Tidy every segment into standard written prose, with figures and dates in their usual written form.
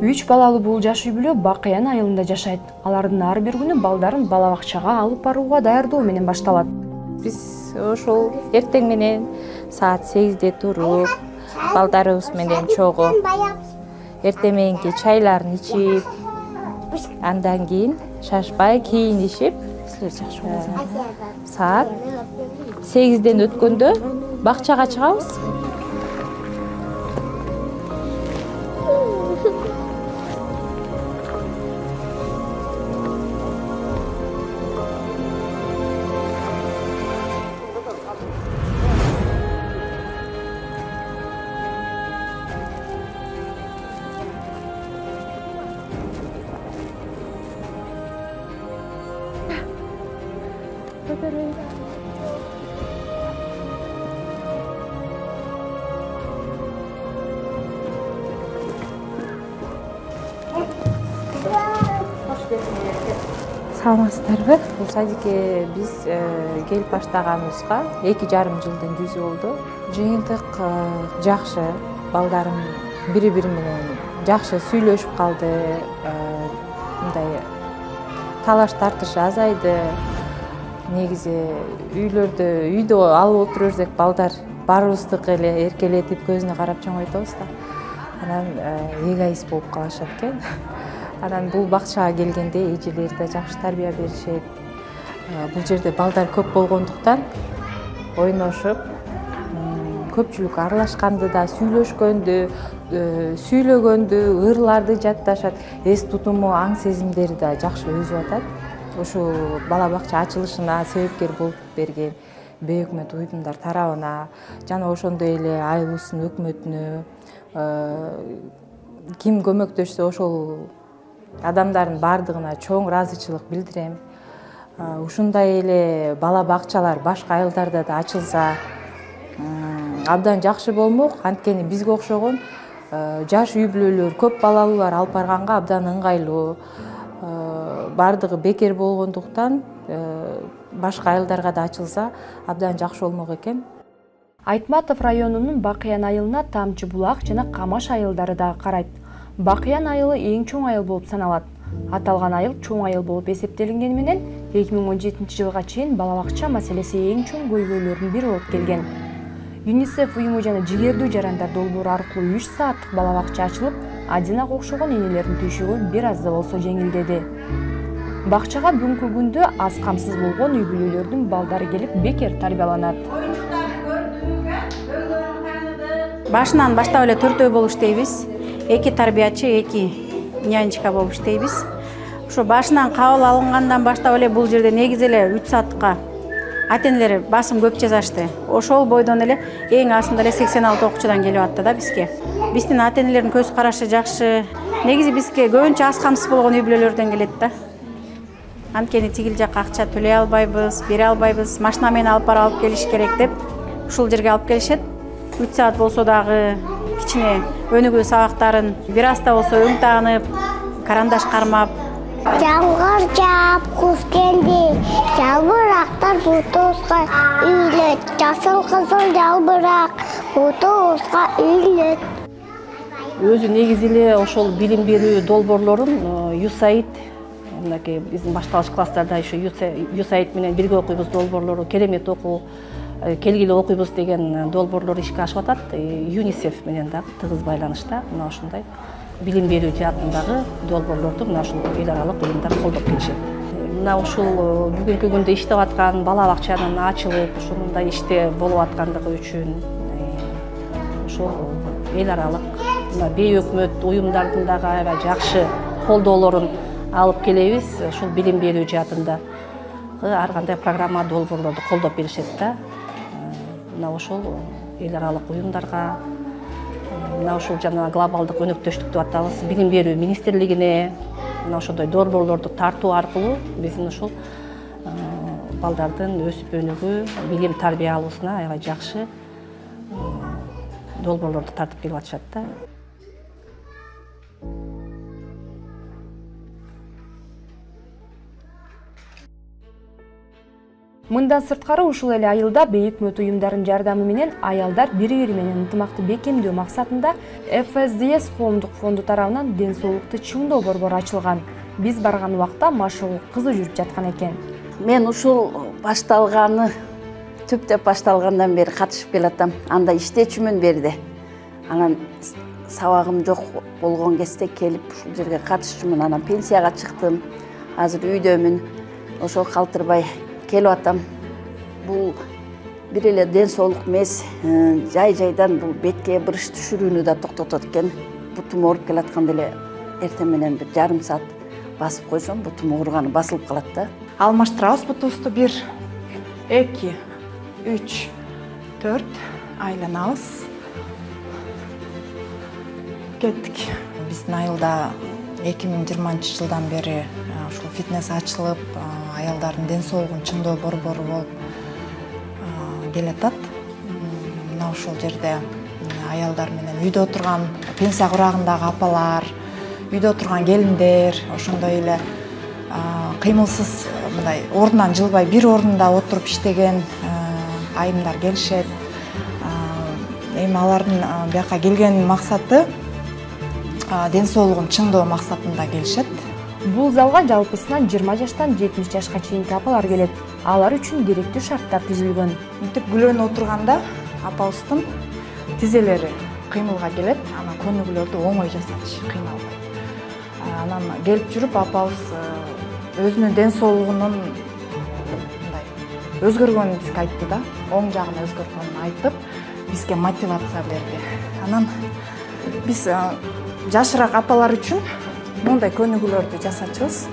3 балалуу бул жаш үй бүлө Бакыян айылында жашайт. Алардын ар бир күнү балдарын бала бакчага алып барууга даярдоо менен башталат. Биз ошол эртең менен саат 8-де туруп, балдарыбыз менен чогуу эртең мененки чайларын ичип, андан кийин шашпай кийинишип, саат 8-ден өткөндө бакчага чыгабыз. Саламатсыздарбы? Бул садикке биз келип баштаганыбызга 2,5 жылдын жүзү болду. Жыйынтык жакшы, балдарым бири-бири менен жакшы сүйлөшүп калды. Мындай талаш тартыш азайды. Негизи үйдө алып отура берсек, балдар баарыбыздыкы эле эркелетип көзүнө карап чоңойтобуз да. Анан эгоист болуп калышат экен. Анан бул бакчага келгенде эжелер да жакшы тарбия беришет. Бул жерде балдар көп болгондуктан ойношуп, көпчүлүк аралашканды да, сүйлөшкөндү, сүйлөгөндү, ырларды жатташат. Эс тутуму, аң сезимдери да жакшы өсүп атат. Ушул бала бакча ачылышына себепкер болуп берген бейөкмөт уюмдар тарабына жана ошондой эле айылыбыздын өкмөтүнө ким көмөктөшсө ошол адамдардын баардыгына чоң ыраазычылык билдирем. Ушундай эле бала бакчалар башка айылдарда да ачылса абдан жакшы болмок. Анткени бизге окшогон жаш үй бүлөлөр, көп балалуулар алып барганга абдан ыңгайлуу. Бардыгы бекер болгондуктан башка айылдарга да ачылса абдан жакшы болмок экен. Айтматов районунун Бакыян айылына Тамчы булак жана Камаш айылдары да карайт. Бакыян айылы эң чоң айыл болуп саналат. Аталган айыл чоң айыл болуп эсептелингени менен 2017-жылга чейин бала бакча маселеси эң чоң көйгөйлөрдүн бири болуп келген. ЮНИСЕФ уюму жана жигердүү жарандар долбоору аркылуу 3 сааттык бала бакча ачылып, Адинага окшогон энелердин түйшүгү бир аз да болсо жеңилдеди. Бакчага бүгүнкү күндө аз камсыз болгон үй бүлөлөрдүн балдары келип бекер тарбияланат. Башынан баштап эле 4 болуп иштейбиз. 2 тарбиячы, 2 нянечка болуп иштейбиз. Ошо башынан кабыл алынгандан баштап эле бул жерде негизи эле 3 сааттыкка ата-энелер басым көп жасашты. Ошол бойдон эле эң асында эле 86 окуучудан келип атты да бизге. Биздин ата-энелердин көз карашы жакшы. Негизи бизге көбүнчө аз камсыз болгон үй бүлөлөрдөн келет да. Анткени тигил жакка акча төлөй албайбыз, бере албайбыз, машина менен алып келиш керек деп ушул жерге алып келишет. 3 саат болсо дагы кичине өнүгүү сабактарын бир аста болсо өң таанып, карандаш кармап. Жамгыр жаап, куш келди. Жалбырактар бутубузга үйлөт. Жасыл кызыл жалбырак бутубузга үйлөт. Өзү негизи эле ошол билим берүү долбоорлорун ЮСАИД, мынакей биздин башталгыч класстарда ошо ЮСАИД менен бирге окуйбуз долбоорлору, керемет окуу, келгиле окуйбуз деген долбоорлор ишке ашып атат. ЮНИСЕФ менен дагы тыгыз байланышта мына ошондой билим берүү жаатындагы долбоорлорду мына ушул эл аралык уюмдар колдоп келишет. Мына ушул бүгүнкү күндө иштеп аткан бала бакчанын ачылып, ушундай иште болуп аткандыгы үчүн ошол эл аралык мына бейөкмөт уюмдардын дагы аябай жакшы колдоолорун алып келебиз. Ушул билим берүү жаатында ар кандай программа долбоорлорду колдоп беришет да. Мына ошол эл аралык уюмдарга, мына ушул жана глобалдык өнөктөштүк деп атабыз, билим берүү министрлигине мына ошондой долбоорлорду тартуу аркылуу биздин ушул балдардын өсүп өнүгүү, билим тарбия алуусуна аябай жакшы долбоорлорду тартып келип атышат да. Мындан сырткары ушул эле айылда бейик өкмөт уюмдарынын жардамы менен аялдар бири-бири менен ынтымакты бекемдөө максатында ФСДС коомдук фонду тарабынан ден соолукту чыңдоо борбору ачылган. Биз барган убакта машыгуу кызуу жүрүп жаткан экен. Мен ушул башталганы түптөп башталгандан бери катышып келатам. Анда иштечүмүн берди. Анан сабагым жок болгон кезде келип ушул жерге катышчумун. Анан пенсияга чыктым. Азыр үйдөмүн. Ошо калтырбай келип атам. Бул бир эле ден соолук эмес, жай-жайдан бул бетке бырыш түшүрүүнү да токтотот экен. Бутум ооруп келатканда эле эртең менен бир жарым саат басып койсом, бутум ооруганы басылып калат да. Алмаштырабыз бутубузду 1, 2, 3, 4 айланабыз. Кеттик. Биздин айылда 2020 жылдан бери ушул фитнес ачылып, аялдардын ден соолугун чыңдоо борбору болуп келатат. Мына ушул жерде аялдар менен үйдө отурган пенсия курагындагы апалар, үйдө отурган келиндер, ошондой эле кыймылсыз мындай ордунан жылбай бир ордунда отуруп иштеген айымдар келишет. Эми алардын бияка келген максаты ден соолугун чыңдоо максатында келишет. Бул залга жалпысынан 20 жаштан 70 жашка чейинки апалар келет. Алар үчүн керектүү шарттар түзүлгөн. Мынтип күлөнүп отурганда апабыздын тизелери кыймылга келет. Анан көнүгүүлөрдү оңой жасач, кыйналбай. Анан келип жүрүп апабыз өзүнүн ден соолугунун мындай өзгөргөнүн бизге айтты да, оң жагын өзгөргөнүн айтып, бизге мотивация берди. Анан биз жашыраак апалар үчүн мындай көнүгүүлөрдү жасачыбыз.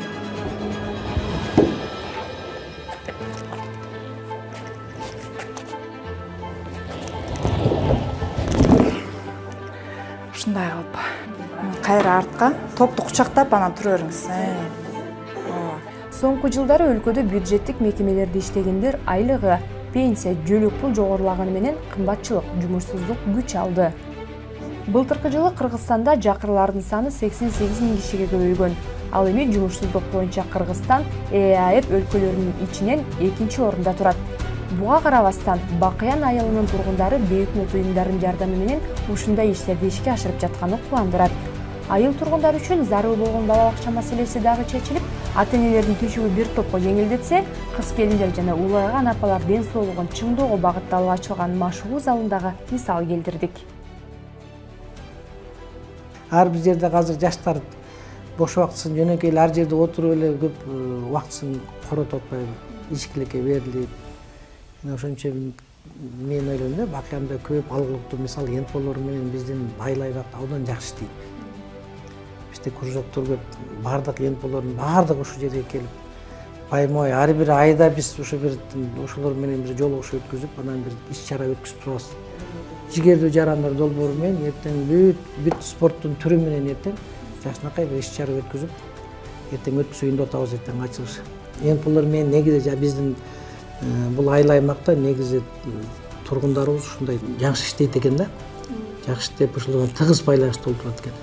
Ушундай кылып, кайра артка топту кучактап анан тура бериңиз. Соңку жылдары өлкөдө бюджеттик мекемелерде иштегендер айлыгы, пенсия, жөлөк пул жогорулаганы менен кымбатчылык, жумушсуздук күч алды. Былтыркы жылы Кыргызстанда жакырлардын саны 88 000 кишиге көбөйгөн. Ал эми жумушсуздук боюнча Кыргызстан ЭАЭП өлкөлөрүнүн ичинен 2-чи орунда турат. Буга карабастан Бакыян айылынын тургундары бейөкмөт уюмдарынын жардамы менен ушундай иштерди ишке ашырып жатканы кубандырат. Айыл тургундары үчүн зарыл болгон бала бакча маселеси дагы чечилип, ата-энелердин түшүгү бир топко жеңилдетсе, кыз келиндер жана улайган апалар ден соолугун чыңдоого багытталып ачылган машыгуу залындагы мисал келтирдик. Ар бир жерде азыр жаштар бош убактысын жөнөкөй эле ар жерде отуруп эле көп убактысын коротуп атпайбы, ишкилекке берилип. Ошончо мен ойлойм да, Бакыянда көп алгылыктуу мисалы энполор менен биздин Байлайбак абдан жакшы иштейт. Бизде кружоктор көп, бардык энполордун бардыгы ушул жерге келип, баймой ар бир айда биз ошолор менен бир жолугушуу өткүзүп, анан бир иш-чара өткүзүп турабыз. Жигердүү жарандар долбоору менен эртең бүт спорттун түрү менен эртең жакшынакай бир иш-чара өткүзүп, эртең өткүзүп үйүндө атабыз эртең ачылыш. Энполор менен негизи биздин бул айыл аймакта негизи тургундарыбыз ушундай жакшы иштейт экен да. Жакшы иштеп ушул тыгыз байланышта болуп турат экен.